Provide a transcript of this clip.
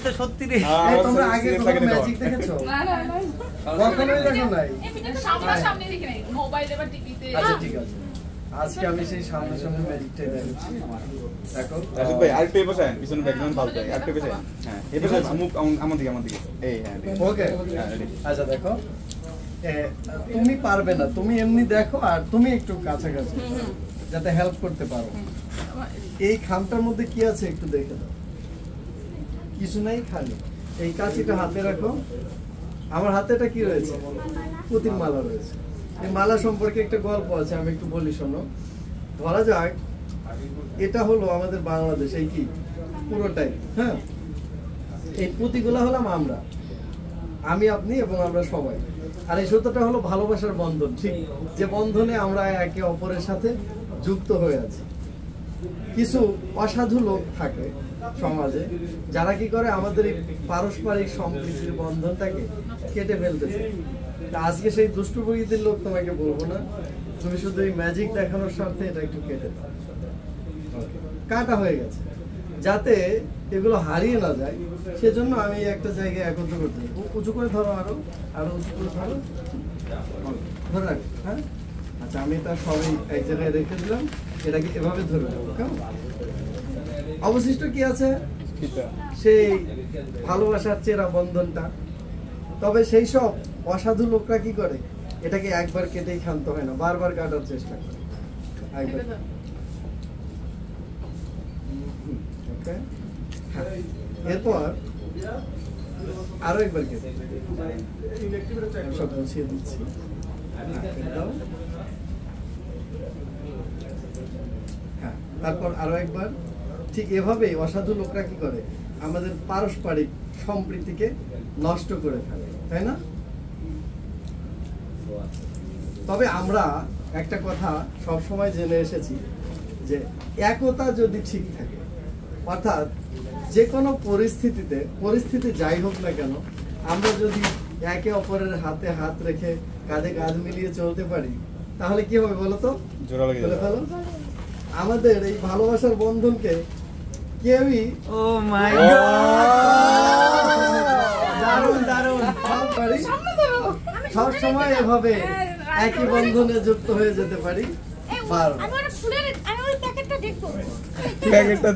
তো সত্যি রে। তোমরা আগে কোনো ম্যাজিক দেখেছো? না না না কখনোই দেখো নাই? এমনি তো সামনাসামনি দেখি নাই, মোবাইলে বা টিভিতে। আচ্ছা ঠিক আছে, আজকে আমি সেই সামনাসামনি ম্যাজিকটাই দেখাচ্ছি। দেখো রাশিদ ভাই আরেকটু এই পাশে পিছনে ব্যাকগ্রাউন্ড ভালো যায়, আরেকটু পাশে। হ্যাঁ এই পাশে মুখ আমার দিকে এই হ্যাঁ ওকে। আচ্ছা দেখো, তুমি পারবে না, তুমি এমনি দেখো আর তুমি একটু কাছাকাছি যাতে হেল্প করতে পারো। এই খামটার মধ্যে কি আছে একটু দেখে দাও। কিছু নাই, খালি এই কাঁচিটা হাতে রাখো। আমার হাতে এটা কি রয়েছে? পুতির মালা রয়েছে। এই মালা সম্পর্কে একটা গল্প আছে, আমি একটু বলি শোনো। ধরা যাক এটা হলো আমাদের বাংলাদেশ, এই কি পুরোটাই, হ্যাঁ। এই পুঁতিগুলা হলাম আমরা, আমি আপনি এবং আমরা সবাই। আর এই সত্যটা হলো ভালোবাসার বন্ধন, ঠিক যে বন্ধনে আমরা একে অপরের সাথে যুক্ত হয়ে আছি। কিছু অসাধু লোক থাকে সমাজে যারা কি করে আমাদের এই পারস্পরিক সম্প্রীতির বন্ধনটাকে কেটে ফেলতে চায়। আজকে সেই দুষ্টু প্রকৃতির লোক তোমাকে বলবো না, তুমি শুধু এই ম্যাজিক দেখানোর স্বার্থে এটা একটু কেটে দাও। কাটা হয়ে গেছে, যাতে এগুলো হারিয়ে না যায় সেজন্য আমি একটা জায়গায় একত্র করতে চাই। উঁচু করে ধরো, আরো উঁচু করে ধরো, ধরে রাখো। হ্যাঁ আচ্ছা, আমি এটা সবাই এক জায়গায় রেখে দিলাম, এটাকে এভাবে ধরে রাখো। কেমন? অবশিষ্ট কি আছে? সেই ভালোবাসার চেরা বন্ধনটা। তবে সেই সব অসাধু লোকরা কি করে, এটাকে একবার কেটেই ক্ষান্ত হয় না, বারবার কাটার চেষ্টা করে। একবার এরপর আরো একবার কেটে সব গুছিয়ে দিচ্ছি। হ্যাঁ, তারপর আরো একবার। ঠিক এভাবেই অসাধু লোকরা কি করে, আমাদের পারস্পরিক সম্প্রীতিকে নষ্ট করে ফেলে, তাই না? তবে আমরা একটা কথা সব সময় জেনে এসেছি যে একতা যদি ঠিক থাকে, অর্থাৎ যে কোনো পরিস্থিতিতে, পরিস্থিতি যাই হোক না কেন, আমরা যদি একে অপরের হাতে হাত রেখে কাঁধে কাঁধ মিলিয়ে চলতে পারি, তাহলে কি হবে বলো তো? বলে ফেলো। আমাদের এই ভালোবাসার বন্ধনকে কেউই ও মাই গড, দারুণ দারুণ। সব সময় এভাবে একই বন্ধনে যুক্ত হয়ে যেতে পারি। আমি ওই প্যাকেটটা দেখবো। প্যাকেটটা